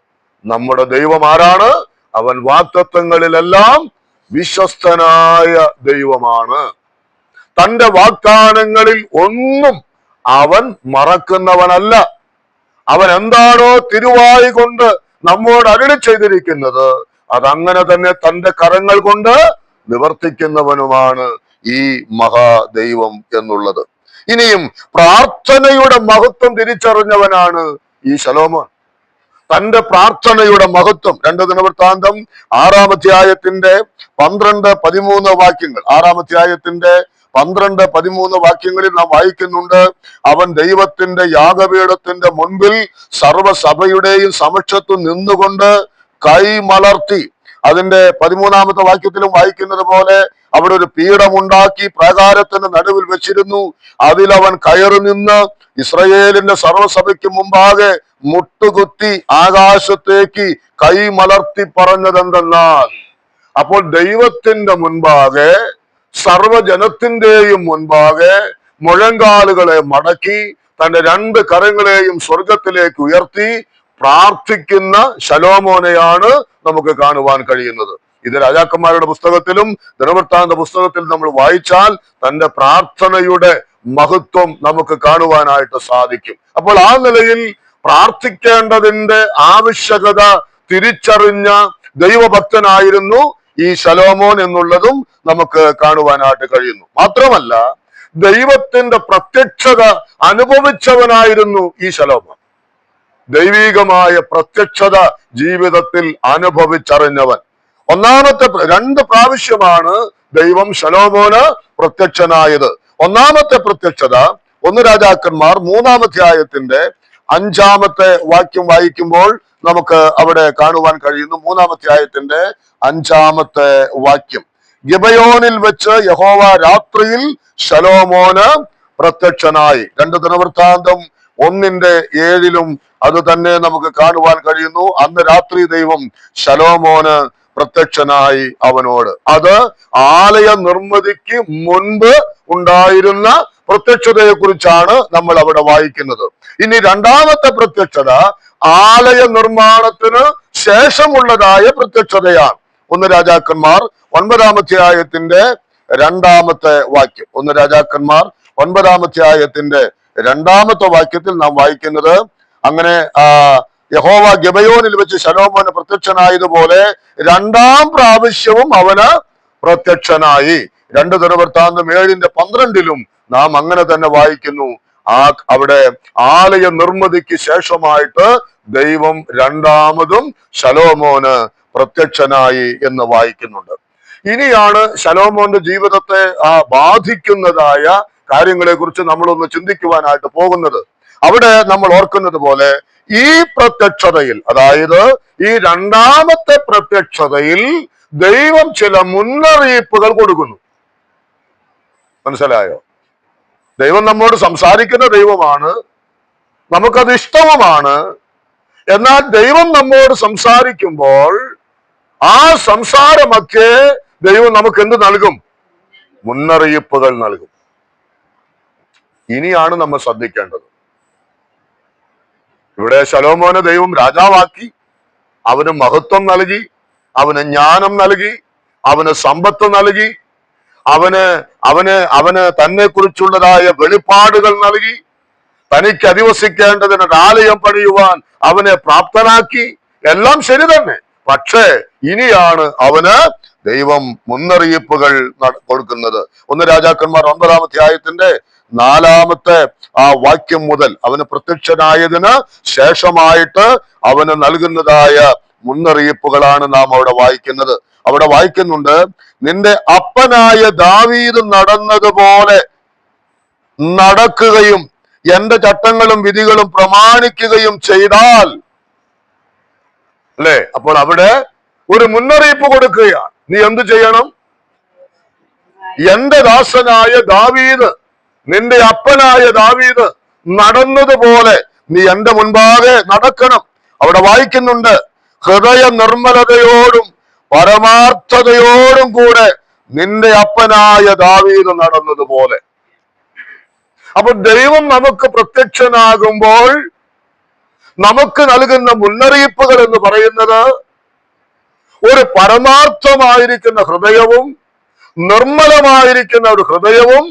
നമ്മുടെ ദൈവം ആരാണ്? അവൻ വാഗ്ദത്തങ്ങളിലെല്ലാം വിശ്വസ്തനായ ദൈവമാണ്. തന്റെ വാഗ്ദാനങ്ങളിൽ ഒന്നും അവൻ മറക്കുന്നവനല്ല. അവൻ എന്താണോ തിരുവായി കൊണ്ട് നമ്മോട് അരുളി ചെയ്തിരിക്കുന്നത് അതങ്ങനെ തന്നെ തന്റെ കരങ്ങൾ കൊണ്ട് നിവർത്തിക്കുന്നവനുമാണ് ഈ മഹാദൈവം എന്നുള്ളത്. ഇനിയും പ്രാർത്ഥനയുടെ മഹത്വം തിരിച്ചറിഞ്ഞവനാണ് ഈ ശലോമോൻ. തന്റെ പ്രാർത്ഥനയുടെ മഹത്വം 2 ദിനവൃത്താന്തം 6-ാം അധ്യായത്തിന്റെ 12-13 വാക്യങ്ങൾ, 6-ാം അധ്യായത്തിന്റെ 12-13 വാക്യങ്ങളിൽ നാം വായിക്കുന്നുണ്ട്, അവൻ ദൈവത്തിന്റെ യാഗപീഠത്തിന്റെ മുൻപിൽ സർവ്വസഭയുടെയും സമക്ഷത്വം നിന്നുകൊണ്ട് കൈ മലർത്തി. അതിന്റെ 13-ാമത്തെ വാക്യത്തിലും വായിക്കുന്നത് പോലെ അവിടെ ഒരു പീഠമുണ്ടാക്കി പ്രാകാരത്തിന്റെ നടുവിൽ വെച്ചിരുന്നു. അതിലവൻ കയറി നിന്ന് ഇസ്രായേലിന്റെ സർവ്വസഭയ്ക്ക് മുമ്പാകെ മുട്ടുകുത്തി ആകാശത്തേക്ക് കൈ മലർത്തി പറഞ്ഞതെന്തെന്നാൽ, അപ്പോൾ ദൈവത്തിന്റെ മുൻപാകെ സർവജനത്തിന്റെയും മുൻപാകെ മുഴങ്കാലുകളെ മടക്കി തന്റെ 2 കരങ്ങളെയും സ്വർഗത്തിലേക്ക് ഉയർത്തി പ്രാർത്ഥിക്കുന്ന ശലോമോനെയാണ് നമുക്ക് കാണുവാൻ കഴിയുന്നത്. ഇത് രാജാക്കന്മാരുടെ പുസ്തകത്തിലും ദിനവൃത്താന്ത പുസ്തകത്തിൽ നമ്മൾ വായിച്ചാൽ തന്റെ പ്രാർത്ഥനയുടെ മഹത്വം നമുക്ക് കാണുവാനായിട്ട് സാധിക്കും. അപ്പോൾ ആ നിലയിൽ പ്രാർത്ഥിക്കേണ്ടതിന്റെ ആവശ്യകത തിരിച്ചറിഞ്ഞ ദൈവഭക്തനായിരുന്നു ഈ ശലോമോൻ എന്നുള്ളതും നമുക്ക് കാണുവാനായിട്ട് കഴിയുന്നു. മാത്രമല്ല, ദൈവത്തിന്റെ പ്രത്യക്ഷത അനുഭവിച്ചവനായിരുന്നു ഈ ശലോമോൻ. ദൈവികമായ പ്രത്യക്ഷത ജീവിതത്തിൽ അനുഭവിച്ചറിഞ്ഞവൻ. ഒന്നാമത്തെ 2 പ്രാവശ്യമാണ് ദൈവം ശലോമോന് പ്രത്യക്ഷനായത്. ഒന്നാമത്തെ പ്രത്യക്ഷത ഒന്ന് രാജാക്കന്മാർ 3-ാം അധ്യായത്തിന്റെ 5-ാമത്തെ വാക്യം വായിക്കുമ്പോൾ നമുക്ക് അവിടെ കാണുവാൻ കഴിയുന്നു. 3-ാം അധ്യായത്തിന്റെ 5-ാമത്തെ വാക്യം. ഗിബയോനിൽ വെച്ച് യഹോവ രാത്രിയിൽ ശലോമോന് പ്രത്യക്ഷനായി. 2 ദിനവൃത്താന്തം 1:7 അത് തന്നെ നമുക്ക് കാണുവാൻ കഴിയുന്നു. അന്ന് രാത്രി ദൈവം ശലോമോന് പ്രത്യക്ഷനായി അവനോട്. അത് ആലയ നിർമ്മിതിക്ക് മുൻപ് ഉണ്ടായിരുന്ന പ്രത്യക്ഷതയെ കുറിച്ചാണ് നമ്മൾ അവിടെ വായിക്കുന്നത്. ഇനി 2-ാമത്തെ പ്രത്യക്ഷത ആലയ നിർമ്മാണത്തിന് ശേഷമുള്ളതായ പ്രത്യക്ഷതയാണ്. 1 രാജാക്കന്മാർ 9-ാം അധ്യായത്തിന്റെ 2-ാമത്തെ വാക്യം. 1 രാജാക്കന്മാർ 9-ാം അധ്യായത്തിന്റെ 2-ാമത്തെ വാക്യത്തിൽ നാം വായിക്കുന്നത്, അങ്ങനെ യഹോവ ഗിബയോനിൽ വെച്ച് ശലോമോന് പ്രത്യക്ഷനായതുപോലെ 2-ാം പ്രാവശ്യവും അവന് പ്രത്യക്ഷനായി. 2 ദിനവൃത്താന്തം 7:12 നാം അങ്ങനെ തന്നെ വായിക്കുന്നു. അവിടെ ആലയ നിർമ്മിതിക്ക് ശേഷമായിട്ട് ദൈവം 2-ാമതും ശലോമോന് പ്രത്യക്ഷനായി എന്ന് വായിക്കുന്നുണ്ട്. ഇനിയാണ് ശലോമോന്റെ ജീവിതത്തെ ബാധിക്കുന്നതായ കാര്യങ്ങളെ കുറിച്ച് നമ്മളൊന്ന് ചിന്തിക്കുവാനായിട്ട് പോകുന്നത്. അവിടെ നമ്മൾ ഓർക്കുന്നത് പോലെ ഈ പ്രത്യക്ഷതയിൽ, അതായത് ഈ 2-ാമത്തെ പ്രത്യക്ഷതയിൽ ദൈവം ചില മുന്നറിയിപ്പുകൾ കൊടുക്കുന്നു. മനസ്സിലായോ? ദൈവം നമ്മോട് സംസാരിക്കുന്ന ദൈവമാണ്, നമുക്കത് ഇഷ്ടവുമാണ്. എന്നാൽ ദൈവം നമ്മോട് സംസാരിക്കുമ്പോൾ ആ സംസാരമൊക്കെ ദൈവം നമുക്ക് എന്ത് നൽകും? മുന്നറിയിപ്പുകൾ നൽകും. ഇനിയാണ് നമ്മൾ ശ്രദ്ധിക്കേണ്ടത്. ഇവിടെ ശലോമോനെ ദൈവം രാജാവാക്കി, അവന് മഹത്വം നൽകി, അവന് ജ്ഞാനം നൽകി, അവന് സമ്പത്ത് നൽകി, അവന് തന്നെ കുറിച്ചുള്ളതായ വെളിപ്പാടുകൾ നൽകി, തനിക്ക് അധിവസിക്കേണ്ടതിന് ഒരു ആലയം പണിയുവാൻ അവനെ പ്രാപ്തനാക്കി. എല്ലാം ശരി തന്നെ. പക്ഷേ ഇനിയാണ് അവന് ദൈവം മുന്നറിയിപ്പുകൾ കൊടുക്കുന്നത്. 1 രാജാക്കന്മാർ 9-ാം അധ്യായത്തിന്റെ 4-ാമത്തെ വാക്യം മുതൽ അവന് പ്രത്യക്ഷനായതിന് ശേഷമായിട്ട് അവന് നൽകുന്നതായ മുന്നറിയിപ്പുകളാണ് നാം അവിടെ വായിക്കുന്നത്. അവിടെ വായിക്കുന്നുണ്ട്, നിന്റെ അപ്പനായ ദാവീദ് നടന്നതുപോലെ നടക്കുകയും എന്റെ ചട്ടങ്ങളും വിധികളും പ്രമാണിക്കുകയും ചെയ്താൽ, അല്ലെ? അപ്പോൾ അവിടെ ഒരു മുന്നറിയിപ്പ് കൊടുക്കുകയാണ്. നീ എന്ത് ചെയ്യണം? എന്റെ ദാസനായ ദാവീദ്, നിന്റെ അപ്പനായ ദാവീദ് നടന്നതുപോലെ നീ എന്റെ മുൻപാകെ നടക്കണം. അവിടെ വായിക്കുന്നുണ്ട്, ഹൃദയ നിർമ്മലതയോടും പരമാർത്ഥതയോടും കൂടെ നിന്റെ അപ്പനായ ദാവീദ് നടന്നതുപോലെ. അപ്പൊ ദൈവം നമുക്ക് പ്രത്യക്ഷനാകുമ്പോൾ നമുക്ക് നൽകുന്ന മുന്നറിയിപ്പുകൾ എന്ന് പറയുന്നത് ഒരു പരമാർത്ഥമായിരിക്കുന്ന ഹൃദയവും നിർമ്മലമായിരിക്കുന്ന ഒരു ഹൃദയവും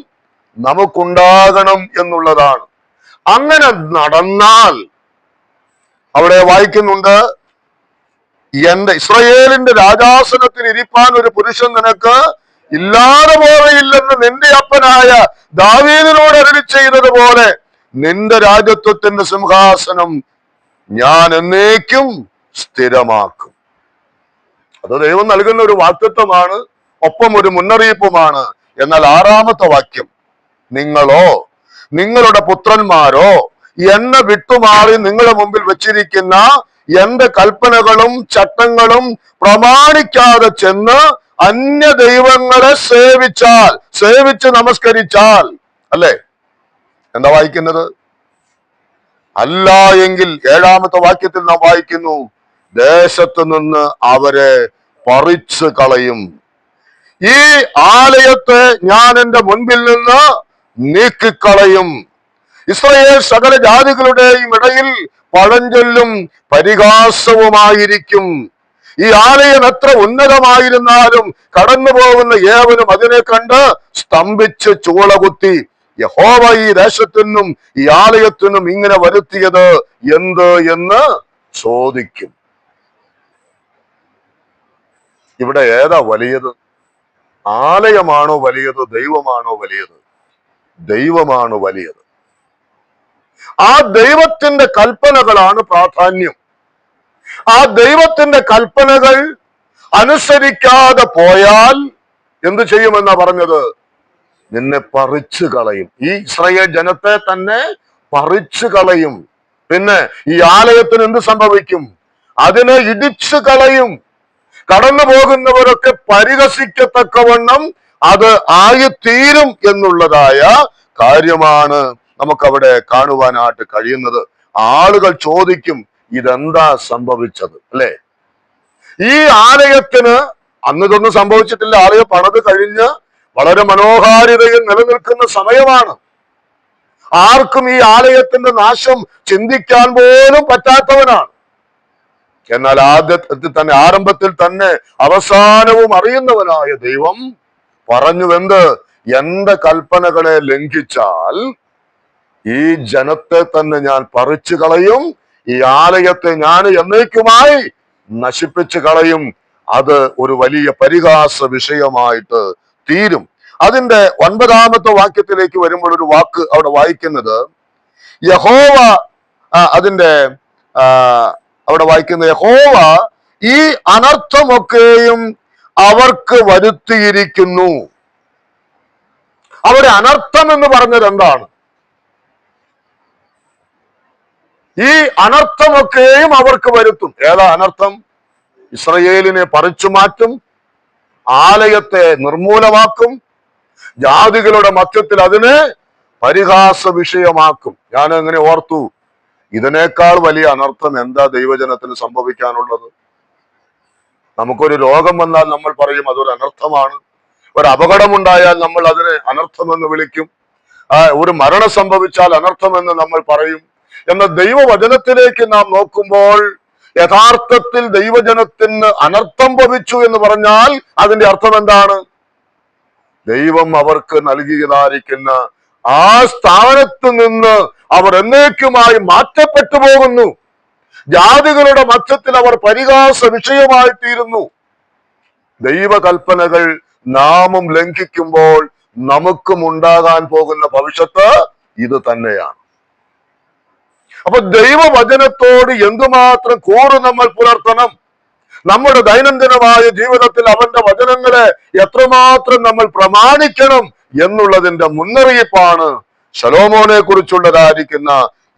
നമുക്കുണ്ടാകണം എന്നുള്ളതാണ്. അങ്ങനെ നടന്നാൽ, അവിടെ വായിക്കുന്നുണ്ട്, എന്റെ ഇസ്രായേലിന്റെ രാജാസനത്തിൽ ഇരിപ്പാൻ ഒരു പുരുഷൻ നിനക്ക് ഇല്ലാതെ പോവുകയില്ലെന്ന് നിന്റെ അപ്പനായ ദാവീദിനോട് അരുളി ചെയ്തതുപോലെ നിന്റെ രാജത്വത്തിന്റെ സിംഹാസനം ഞാൻ എന്നേക്കും സ്ഥിരമാക്കും. അത് ദൈവം നൽകുന്ന ഒരു വാഗ്ദത്തമാണ്, ഒപ്പം ഒരു മുന്നറിയിപ്പുമാണ്. എന്നാൽ 6-ാമത്തെ വാക്യം, നിങ്ങളോ നിങ്ങളുടെ പുത്രന്മാരോ എന്നെ വിട്ടുമാറി നിങ്ങളുടെ മുമ്പിൽ വെച്ചിരിക്കുന്ന എന്റെ കൽപ്പനകളും ചട്ടങ്ങളും പ്രമാണിക്കാതെ ചെന്ന് അന്യ ദൈവങ്ങളെ സേവിച്ച് നമസ്കരിച്ചാൽ, അല്ലെ? എന്താ വായിക്കുന്നത്? അല്ല എങ്കിൽ 7-ാമത്തെ വാക്യത്തിൽ നാം വായിക്കുന്നു, ദേശത്ത് നിന്ന് അവരെ പറിച്ചു കളയും. ഈ ആലയത്തെ ഞാൻ എന്റെ മുൻപിൽ നിന്ന് നീക്കിക്കളയും. ഇസ്രായേൽ സകല ജാതികളുടെയും ഇടയിൽ പഴഞ്ചൊല്ലും പരിഹാസവുമായിരിക്കും. ഈ ആലയം എത്ര ഉന്നതമായിരുന്നാലും കടന്നു പോകുന്ന ഏവനും അതിനെ കണ്ട് സ്തംഭിച്ച് ചൂളകുത്തി, യഹോവ ഈ ദേശത്തിനും ഈ ആലയത്തിനും ഇങ്ങനെ വരുത്തിയത് എന്ത് എന്ന് ചോദിക്കും. ഇവിടെ ഏതാ വലിയത്? ആലയമാണോ വലിയത്? ദൈവമാണോ വലിയത്? ദൈവമാണ് വലിയത്. ആ ദൈവത്തിന്റെ കൽപ്പനകളാണ് പ്രാധാന്യം. ആ ദൈവത്തിന്റെ കൽപ്പനകൾ അനുസരിക്കാതെ പോയാൽ എന്ത് ചെയ്യുമെന്നാ പറഞ്ഞത്? നിന്നെ പറിച്ചു കളയും. ഈ ഇസ്രായേൽ ജനത്തെ തന്നെ പറിച്ചു കളയും. പിന്നെ ഈ ആലയത്തിന് എന്ത് സംഭവിക്കും? അതിനെ ഇടിച്ചു കളയും. കടന്നു പോകുന്നവരൊക്കെ പരിഹസിക്കത്തക്കവണ്ണം അത് ആയിത്തീരും എന്നുള്ളതായ കാര്യമാണ് നമുക്കവിടെ കാണുവാനായിട്ട് കഴിയുന്നത്. ആളുകൾ ചോദിക്കും, ഇതെന്താ സംഭവിച്ചത് അല്ലെ? ഈ ആലയത്തിന് അന്ന് ഇതൊന്നും സംഭവിച്ചിട്ടില്ല. ആലയം പണിത് കഴിഞ്ഞ് വളരെ മനോഹാരിതയിൽ നിലനിൽക്കുന്ന സമയമാണ്. ആർക്കും ഈ ആലയത്തിന്റെ നാശം ചിന്തിക്കാൻ പോലും പറ്റാത്തവനാണ്. എന്നാൽ ആരംഭത്തിൽ തന്നെ അവസാനവും അറിയുന്നവനായ ദൈവം പറഞ്ഞുവെന്ത്? എന്റെ കൽപ്പനകളെ ലംഘിച്ചാൽ ഈ ജനത്തെ തന്നെ ഞാൻ പറിച്ചു കളയും, ഈ ആലയത്തെ ഞാൻ എന്നേക്കുമായി നശിപ്പിച്ചു കളയും. അത് ഒരു വലിയ പരിഹാസ വിഷയമായിട്ട് തീരും. അതിന്റെ 9-ാമത്തെ വാക്യത്തിലേക്ക് വരുമ്പോൾ ഒരു വാക്ക് അവിടെ വായിക്കുന്നത് യഹോവ, അതിന്റെ അവിടെ വായിക്കുന്ന യഹോവ ഈ അനർത്ഥമൊക്കെയും അവർക്ക് വരുത്തിയിരിക്കുന്നു. അവിടെ അനർത്ഥം എന്ന് പറഞ്ഞത് എന്താണ്? ഈ അനർത്ഥമൊക്കെയും അവർക്ക് വരുത്തും. ഏതാ അനർത്ഥം? ഇസ്രയേലിനെ പറിച്ചു മാറ്റും, ആലയത്തെ നിർമൂലമാക്കും, ജാതികളുടെ മധ്യത്തിൽ അതിനെ പരിഹാസ വിഷയമാക്കും. ഞാൻ അങ്ങനെ ഓർത്തു, ഇതിനേക്കാൾ വലിയ അനർത്ഥം എന്താ ദൈവജനത്തിന് സംഭവിക്കാനുള്ളത്? നമുക്കൊരു രോഗം വന്നാൽ നമ്മൾ പറയും അതൊരു അനർത്ഥമാണ്. ഒരു അപകടമുണ്ടായാൽ നമ്മൾ അതിനെ അനർത്ഥമെന്ന് വിളിക്കും. ഒരു മരണം സംഭവിച്ചാൽ അനർത്ഥമെന്ന് നമ്മൾ പറയും. എന്നാൽ ദൈവവചനത്തിലേക്ക് നാം നോക്കുമ്പോൾ യഥാർത്ഥത്തിൽ ദൈവജനത്തിന് അനർത്ഥം ഭവിച്ചു എന്ന് പറഞ്ഞാൽ അതിന്റെ അർത്ഥം എന്താണ്? ദൈവം അവർക്ക് നൽകിയതായിരിക്കുന്ന ആ സ്ഥാനത്ത് നിന്ന് അവർ എന്നേക്കുമായി മാറ്റപ്പെട്ടു പോകുന്നു. ജാതികളുടെ മധ്യത്തിൽ അവർ പരിഹാസ വിഷയമായി തീരുന്നു. ദൈവകൽപ്പനകൾ നാമും ലംഘിക്കുമ്പോൾ നമുക്കും ഉണ്ടാകാൻ പോകുന്ന ഭവിഷ്യത്ത് ഇത് തന്നെയാണ്. അപ്പൊ ദൈവവചനത്തോട് എന്തുമാത്രം കൂറ് നമ്മൾ പുലർത്തണം. നമ്മുടെ ദൈനംദിനമായ ജീവിതത്തിൽ അവന്റെ വചനങ്ങളെ എത്രമാത്രം നമ്മൾ പ്രമാണിക്കണം എന്നുള്ളതിന്റെ മുന്നറിയിപ്പാണ് ശലോമോനെ കുറിച്ചുള്ളതായിരിക്കുന്ന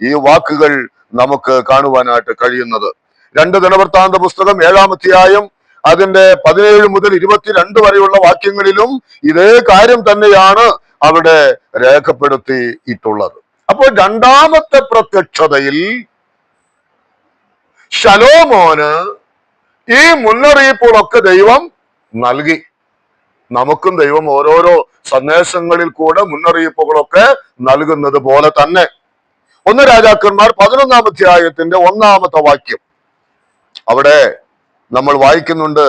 ഈ വാക്കുകൾ നമുക്ക് കാണുവാനായിട്ട് കഴിയുന്നത്. 2 ദിനവൃത്താന്ത പുസ്തകം 7-ാം അധ്യായം അതിന്റെ 17 മുതൽ 22 വരെയുള്ള വാക്യങ്ങളിലും ഇതേ കാര്യം തന്നെയാണ് അവിടെ രേഖപ്പെടുത്തിയിട്ടുള്ളത്. അപ്പോൾ 2-ാമത്തെ പ്രത്യക്ഷതയിൽ ശലോമോന് ഈ മുന്നറിയിപ്പുകളൊക്കെ ദൈവം നൽകി. നമുക്കും ദൈവം ഓരോരോ സന്ദേശങ്ങളിൽ കൂടെ മുന്നറിയിപ്പുകളൊക്കെ നൽകുന്നത് പോലെ തന്നെ 1 രാജാക്കന്മാർ 11-ാം അധ്യായത്തിന്റെ 1-ാമത്തെ വാക്യം അവിടെ നമ്മൾ വായിക്കുന്നുണ്ട്.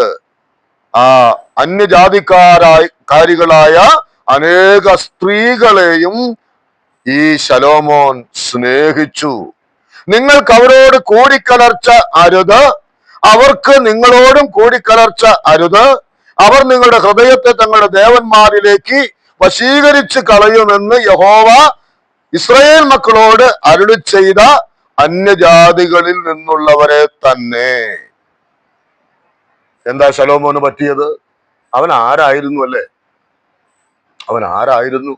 അന്യജാതിക്കാരികളായ അനേക സ്ത്രീകളെയും ഈ ശലോമോൻ സ്നേഹിച്ചു. നിങ്ങൾക്ക് അവരോട് കൂടിക്കലർച്ച അരുത്, അവർക്ക് നിങ്ങളോടും കൂടിക്കലർച്ച അരുത്. അവർ നിങ്ങളുടെ ഹൃദയത്തെ തങ്ങളുടെ ദേവന്മാരിലേക്ക് വശീകരിച്ച് കളയുമെന്ന് യഹോവ ഇസ്രായേൽ മക്കളോട് അരുളി ചെയ്ത അന്യജാതികളിൽ നിന്നുള്ളവരെ തന്നെ. എന്താ ശലോമോന് പറ്റിയത്? അവൻ ആരായിരുന്നു അല്ലേ? അവൻ ആരായിരുന്നു?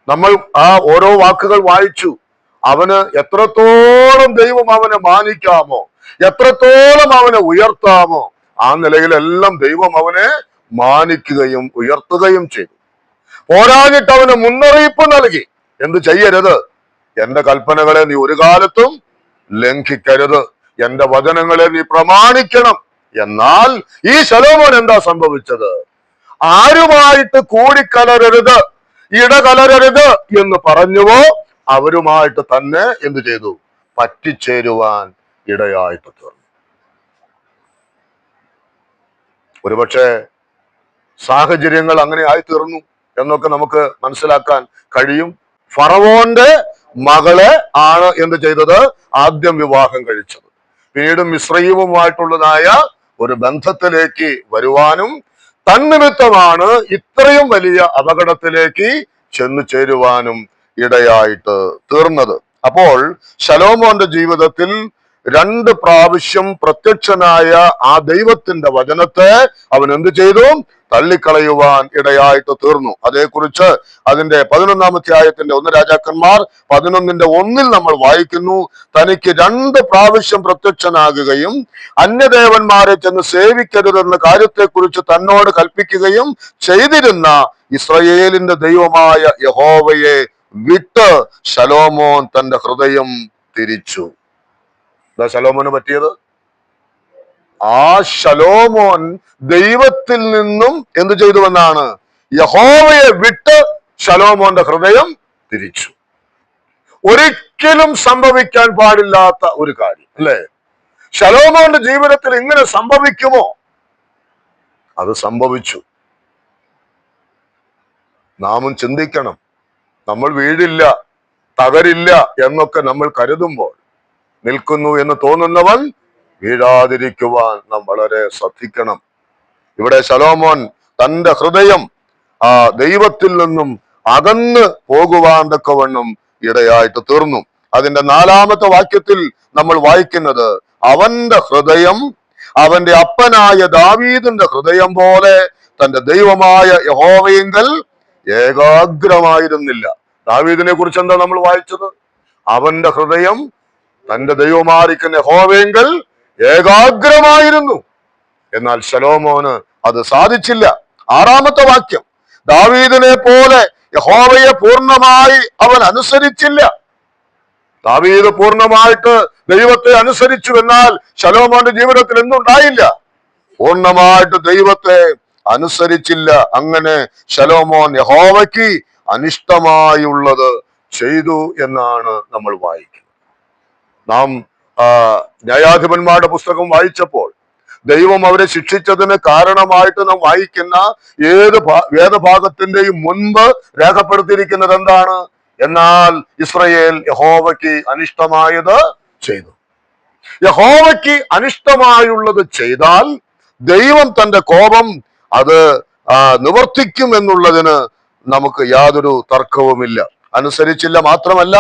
നമ്മൾ ആ ഓരോ വാക്കുകൾ വായിച്ചു. അവന് എത്രത്തോളം ദൈവം അവനെ മാനിക്കാമോ, എത്രത്തോളം അവനെ ഉയർത്താമോ, ആ നിലയിലെല്ലാം ദൈവം അവനെ മാനിക്കുകയും ഉയർത്തുകയും ചെയ്തു. പോരാഞ്ഞിട്ട് അവന് മുന്നറിയിപ്പ് നൽകി. എന്ത് ചെയ്യരുത്? എന്റെ കൽപ്പനകളെ നീ ഒരു കാലത്തും ലംഘിക്കരുത്, എന്റെ വചനങ്ങളെ നീ പ്രമാണിക്കണം. എന്നാൽ ഈ ശലോമോൻ എന്താ സംഭവിച്ചത്? ആരുമായിട്ട് കൂടിക്കലരരുത്, ഇടകലരരുത് എന്ന് പറഞ്ഞുവോ അവരുമായിട്ട് തന്നെ എന്തു ചെയ്തു? പറ്റിച്ചേരുവാൻ ഇടയായിട്ട് തീർന്നു. ഒരുപക്ഷെ സാഹചര്യങ്ങൾ അങ്ങനെ ആയിത്തീർന്നു എന്നൊക്കെ നമുക്ക് മനസ്സിലാക്കാൻ കഴിയും. ഫറവോന്റെ മകളെ ആണ് എന്ത് ചെയ്തത്? ആദ്യം വിവാഹം കഴിച്ചത്. പിന്നീട് മിസ്രയീമുമായിട്ടുള്ളതായ ഒരു ബന്ധത്തിലേക്ക് വരുവാനും തന്നിമിത്തമാണ് ഇത്രയും വലിയ അപകടത്തിലേക്ക് ചെന്നു ചേരുവാനും ഇടയായിട്ട് തീർന്നത്. അപ്പോൾ ശലോമോന്റെ ജീവിതത്തിൽ 2 പ്രാവശ്യം പ്രത്യക്ഷനായ ആ ദൈവത്തിന്റെ വചനത്തെ അവൻ എന്ത് ചെയ്തു? തള്ളിക്കളയുവാൻ ഇടയായിട്ട് തീർന്നു. അതേക്കുറിച്ച് അതിന്റെ 11-ാം അധ്യായത്തിന്റെ 1 രാജാക്കന്മാർ 11:1 നമ്മൾ വായിക്കുന്നു. തനിക്ക് 2 പ്രാവശ്യം പ്രത്യക്ഷനാകുകയും അന്യദേവന്മാരെ ചെന്ന് സേവിക്കരുതെന്ന കാര്യത്തെക്കുറിച്ച് തന്നോട് കൽപ്പിക്കുകയും ചെയ്തിരുന്ന ഇസ്രായേലിന്റെ ദൈവമായ യഹോവയെ വിട്ട് ശലോമോൻ തന്റെ ഹൃദയം തിരിച്ചു. എന്താ ശലോമോന് പറ്റിയത്? ആ ശലോമോൻ ദൈവത്തിൽ നിന്നും എന്ത് ചെയ്തുവെന്നാണ്? യഹോവയെ വിട്ട് ശലോമോന്റെ ഹൃദയം തിരിച്ചു. ഒരിക്കലും സംഭവിക്കാൻ പാടില്ലാത്ത ഒരു കാര്യം അല്ലെ? ശലോമോന്റെ ജീവിതത്തിൽ ഇങ്ങനെ സംഭവിക്കുമോ? അത് സംഭവിച്ചു. നാമും ചിന്തിക്കണം. നമ്മൾ വീഴില്ല, തകരില്ല എന്നൊക്കെ നമ്മൾ കരുതുമ്പോൾ നിൽക്കുന്നു എന്ന് തോന്നുന്നവൻ വീഴാതിരിക്കുവാൻ നാം വളരെ ശ്രദ്ധിക്കണം. ഇവിടെ ശലോമോൻ തന്റെ ഹൃദയം ആ ദൈവത്തിൽ നിന്നും അകന്ന് പോകുവാൻ തക്കവണ്ണം ഇടയായിട്ട് തീർന്നു. അതിന്റെ 4-ാമത്തെ വാക്യത്തിൽ നമ്മൾ വായിക്കുന്നത്, അവന്റെ ഹൃദയം അവന്റെ അപ്പനായ ദാവീദിന്റെ ഹൃദയം പോലെ തന്റെ ദൈവമായ യഹോവയെങ്കിൽ ഏകാഗ്രമായിരുന്നില്ല. ദാവീദിനെ കുറിച്ച് എന്താ നമ്മൾ വായിച്ചത്? അവന്റെ ഹൃദയം തന്റെ ദൈവമായിരിക്കുന്ന യഹോവയെങ്കിൽ ഏകാഗ്രമായിരുന്നു. എന്നാൽ ശലോമോന് അത് സാധിച്ചില്ല. 6-ാമത്തെ വാക്യം, ദാവീദിനെ പോലെ യഹോവയെ പൂർണ്ണമായി അവൻ അനുസരിച്ചില്ല. ദാവീദ് പൂർണ്ണമായിട്ട് ദൈവത്തെ അനുസരിച്ചു, എന്നാൽ ശലോമോന്റെ ജീവിതത്തിൽ എന്തുണ്ടായില്ല? പൂർണ്ണമായിട്ട് ദൈവത്തെ അനുസരിച്ചില്ല. അങ്ങനെ ശലോമോൻ യഹോവയ്ക്ക് അനിഷ്ടമായുള്ളത് ചെയ്തു എന്നാണ് നമ്മൾ വായിക്കുന്നത്. നാം ന്യായാധിപന്മാരുടെ പുസ്തകം വായിച്ചപ്പോൾ ദൈവം അവരെ ശിക്ഷിച്ചതിന് കാരണമായിട്ട് നാം വായിക്കുന്ന ഏത് വേദഭാഗത്തിന്റെയും മുൻപ് രേഖപ്പെടുത്തിയിരിക്കുന്നത് എന്താണ്? എന്നാൽ ഇസ്രായേൽ യഹോവയ്ക്ക് അനിഷ്ടമായത് ചെയ്തു. യഹോവയ്ക്ക് അനിഷ്ടമായുള്ളത് ചെയ്താൽ ദൈവം തന്റെ കോപം അത് നിവർത്തിക്കും എന്നുള്ളതിന് നമുക്ക് യാതൊരു തർക്കവുമില്ല. അനുസരിച്ചില്ല മാത്രമല്ല,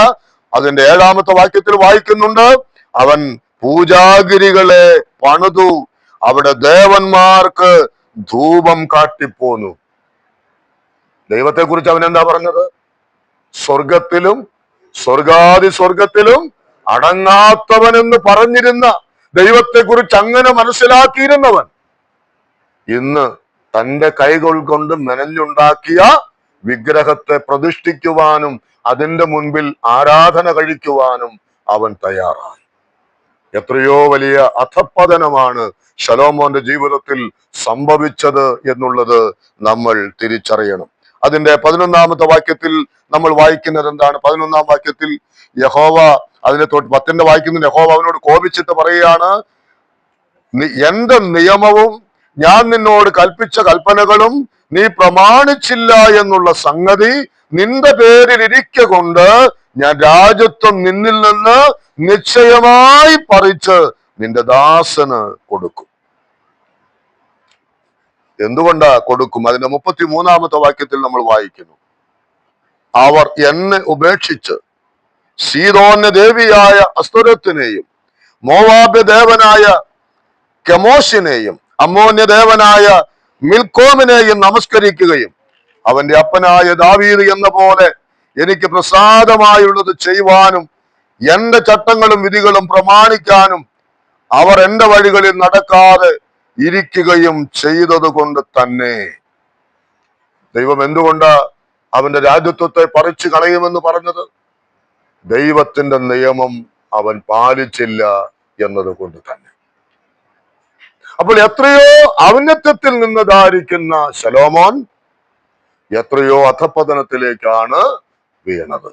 അതിന്റെ 7-ാമത്തെ വാക്യത്തിൽ വായിക്കുന്നുണ്ട്, അവൻ പൂജാഗിരികളെ പണിതു അവിടെ ദേവന്മാർക്ക് ധൂപം കാട്ടിപ്പോന്നു. ദൈവത്തെ കുറിച്ച് അവൻ എന്താ പറഞ്ഞത്? സ്വർഗത്തിലും സ്വർഗത്തിലും അടങ്ങാത്തവൻ എന്ന് പറഞ്ഞിരുന്ന ദൈവത്തെ കുറിച്ച് അങ്ങനെ മനസ്സിലാക്കിയിരുന്നവൻ ഇന്ന് തന്റെ കൈകൾ കൊണ്ട് മെനഞ്ഞുണ്ടാക്കിയ വിഗ്രഹത്തെ പ്രതിഷ്ഠിക്കുവാനും അതിന്റെ മുൻപിൽ ആരാധന കഴിക്കുവാനും അവൻ തയ്യാറായി. എത്രയോ വലിയ അധപ്പതനമാണ് ശലോമോന്റെ ജീവിതത്തിൽ സംഭവിച്ചത് എന്നുള്ളത് നമ്മൾ തിരിച്ചറിയണം. അതിന്റെ 11-ാമത്തെ വാക്യത്തിൽ നമ്മൾ വായിക്കുന്നത് എന്താണ്? 11-ാം വാക്യത്തിൽ യഹോവ, അതിനെ 10-ന്റെ വായിക്കുന്ന യഹോവ അവനോട് കോപിച്ചിട്ട് പറയുകയാണ്, എന്റെ നിയമവും ഞാൻ നിന്നോട് കൽപ്പിച്ച കൽപ്പനകളും നീ പ്രമാണിച്ചില്ല എന്നുള്ള സംഗതി നിന്റെ പേരിൽ ഇരിക്ക കൊണ്ട് ഞാൻ രാജത്വം നിന്നിൽ നിന്ന് നിശ്ചയമായി പറിച്ച് നിന്റെ ദാസന് കൊടുക്കും. എന്തുകൊണ്ടാ കൊടുക്കും? അതിന്റെ 33-ാമത്തെ വാക്യത്തിൽ നമ്മൾ വായിക്കുന്നു, അവർ എന്നെ ഉപേക്ഷിച്ച് സീദോന്യ ദേവിയായ അസ്തുരത്തിനെയും മോവാബ്യ ദേവനായ കെമോഷിനെയും അമ്മോന്യ ദേവനായ മിൽക്കോമിനെയും നമസ്കരിക്കുകയും അവന്റെ അപ്പനായ ദാവീദ് എന്ന പോലെ എനിക്ക് പ്രസാദമായുള്ളത് ചെയ്യുവാനും എന്റെ ചട്ടങ്ങളും വിധികളും പ്രമാണിക്കാനും അവർ എന്റെ വഴികളിൽ നടക്കാതെ ഇരിക്കുകയും ചെയ്തത് കൊണ്ട് തന്നെ. ദൈവം എന്തുകൊണ്ട് അവന്റെ രാജ്യത്വത്തെ പറിച്ചു കളയുമെന്ന് പറഞ്ഞത്? ദൈവത്തിന്റെ നിയമം അവൻ പാലിച്ചില്ല എന്നത് കൊണ്ട് തന്നെ. അപ്പോൾ എത്രയോ ഔന്നത്യത്തിൽ നിന്നതായിരിക്കുന്ന ശലോമോൻ എത്രയോ അധപ്പതനത്തിലേക്കാണ് വീണത്.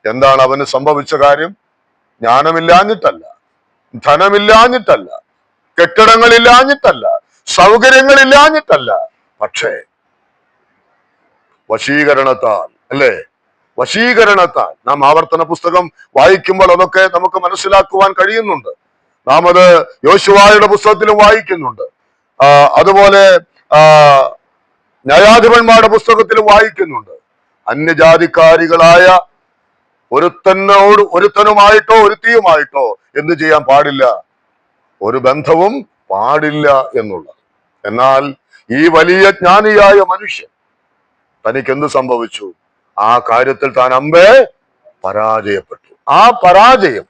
എന്താണ് അവന് സംഭവിച്ച കാര്യം? ജ്ഞാനമില്ലാഞ്ഞിട്ടല്ല, ധനമില്ലാഞ്ഞിട്ടല്ല, കെട്ടിടങ്ങളില്ലാഞ്ഞിട്ടല്ല, സൗകര്യങ്ങളില്ലാഞ്ഞിട്ടല്ല, പക്ഷേ വശീകരണത്താൽ, അല്ലേ? വശീകരണത്താൽ. നാം ആവർത്തന പുസ്തകം വായിക്കുമ്പോൾ അതൊക്കെ നമുക്ക് മനസ്സിലാക്കുവാൻ കഴിയുന്നുണ്ട്. നാം അത് യോശുവായുടെ പുസ്തകത്തിലും വായിക്കുന്നുണ്ട്. അതുപോലെ ന്യായാധിപന്മാരുടെ പുസ്തകത്തിലും വായിക്കുന്നുണ്ട്. അന്യജാതിക്കാരികളായ ഒരുത്തനുമായിട്ടോ ഒരുത്തിയുമായിട്ടോ എന്ത് ചെയ്യാൻ പാടില്ല? ഒരു ബന്ധവും പാടില്ല എന്നുള്ളത്. എന്നാൽ ഈ വലിയ ജ്ഞാനിയായ മനുഷ്യൻ തനിക്ക് എന്ത് സംഭവിച്ചു? ആ കാര്യത്തിൽ താൻ അമ്പേ പരാജയപ്പെട്ടു. ആ പരാജയം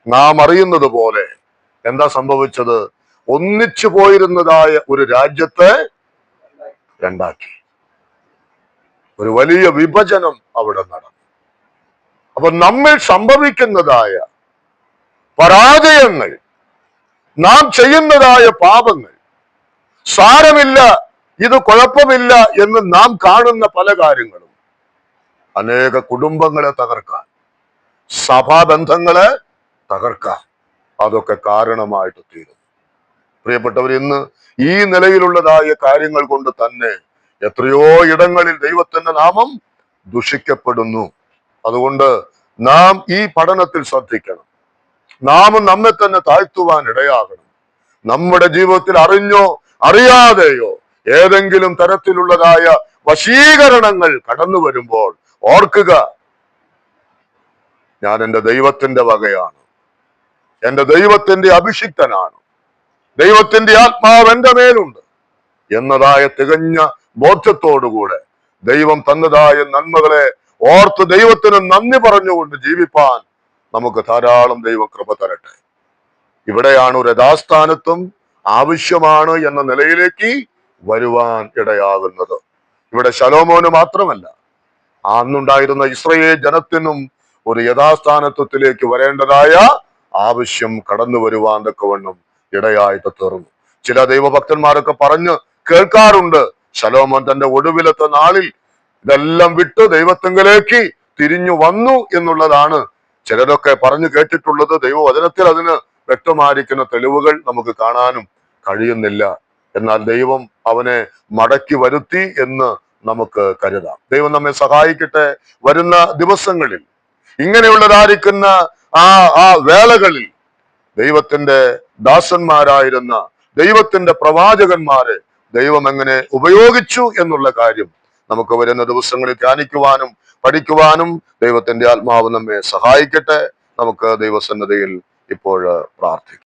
നാം അറിയുന്നത് പോലെ എന്താ സംഭവിച്ചത്? ഒന്നിച്ചു പോയിരുന്നതായ ഒരു രാജ്യത്തെ രണ്ടാക്കി. ഒരു വലിയ വിഭജനം അവിടെ നടന്നു. അപ്പൊ നമ്മിൽ സംഭവിക്കുന്നതായ പരാജയങ്ങൾ, നാം ചെയ്യുന്നതായ പാപങ്ങൾ, സാരമില്ല, ഇത് കുഴപ്പമില്ല എന്ന് നാം കാണുന്ന പല കാര്യങ്ങളും അനേക കുടുംബങ്ങളെ തകർക്കാൻ, സഭാബന്ധങ്ങളെ തകർക്കാൻ അതൊക്കെ കാരണമായിട്ട് തീരുന്നു. പ്രിയപ്പെട്ടവർ, ഇന്ന് ഈ നിലയിലുള്ളതായ കാര്യങ്ങൾ കൊണ്ട് തന്നെ എത്രയോ ഇടങ്ങളിൽ ദൈവത്തിന്റെ നാമം ദുഷിക്കപ്പെടുന്നു. അതുകൊണ്ട് നാം ഈ പഠനത്തിൽ ശ്രദ്ധിക്കണം. നാം നമ്മെ തന്നെ താഴ്ത്തുവാൻ ഇടയാകണം. നമ്മുടെ ജീവിതത്തിൽ അറിഞ്ഞോ അറിയാതെയോ ഏതെങ്കിലും തരത്തിലുള്ളതായ വശീകരണങ്ങൾ കടന്നു വരുമ്പോൾ ഓർക്കുക, ഞാൻ എൻ്റെ ദൈവത്തിന്റെ വകയാണ്, എൻ്റെ ദൈവത്തിന്റെ അഭിഷിക്തനാണ്, ദൈവത്തിന്റെ ആത്മാവ് എൻ്റെ മേലുണ്ട് എന്നതായ തികഞ്ഞ ബോധ്യത്തോടുകൂടെ ദൈവം തന്നതായ നന്മകളെ ഓർത്ത് ദൈവത്തിന് നന്ദി പറഞ്ഞുകൊണ്ട് ജീവിപ്പാൻ നമുക്ക് ധാരാളം ദൈവം കൃപ തരട്ടെ. ഇവിടെയാണ് ഒരു യഥാസ്ഥാനത്വം ആവശ്യമാണ് എന്ന നിലയിലേക്ക് വരുവാൻ ഇടയാകുന്നത്. ഇവിടെ ശലോമോന് മാത്രമല്ല, അന്നുണ്ടായിരുന്ന ഇസ്രായേൽ ജനത്തിനും ഒരു യഥാസ്ഥാനത്വത്തിലേക്ക് വരേണ്ടതായ ആവശ്യം കടന്നു വരുവാൻ തക്കവണ്ണം ഇടയായിട്ട് തീർന്നു. ചില ദൈവഭക്തന്മാരൊക്കെ പറഞ്ഞ് കേൾക്കാറുണ്ട്, ശലോമോൻ തന്റെ ഒടുവിലത്തെ നാളിൽ ഇതെല്ലാം വിട്ട് ദൈവത്തിങ്കലേക്ക് തിരിഞ്ഞു വന്നു എന്നുള്ളതാണ് ചിലരൊക്കെ പറഞ്ഞു കേട്ടിട്ടുള്ളത്. ദൈവവചനത്തിൽ അതിന് വ്യക്തമായിരിക്കുന്ന തെളിവുകൾ നമുക്ക് കാണാനും കഴിയുന്നില്ല. എന്നാൽ ദൈവം അവനെ മടക്കി വരുത്തി എന്ന് നമുക്ക് കരുതാം. ദൈവം നമ്മെ സഹായിക്കട്ടെ. വരുന്ന ദിവസങ്ങളിൽ ഇങ്ങനെയുള്ളതായിരിക്കുന്ന ആ വേളകളിൽ ദൈവത്തിന്റെ ദാസന്മാരായിരുന്ന ദൈവത്തിന്റെ പ്രവാചകന്മാരെ ദൈവം എങ്ങനെ ഉപയോഗിച്ചു എന്നുള്ള കാര്യം നമുക്ക് വരുന്ന ദിവസങ്ങളിൽ ധ്യാനിക്കുവാനും പഠിക്കുവാനും ദൈവത്തിന്റെ ആത്മാവ് നമ്മെ സഹായിക്കട്ടെ. നമുക്ക് ദൈവസന്നദ്ധയിൽ ഇപ്പോൾ പ്രാർത്ഥിക്കാം.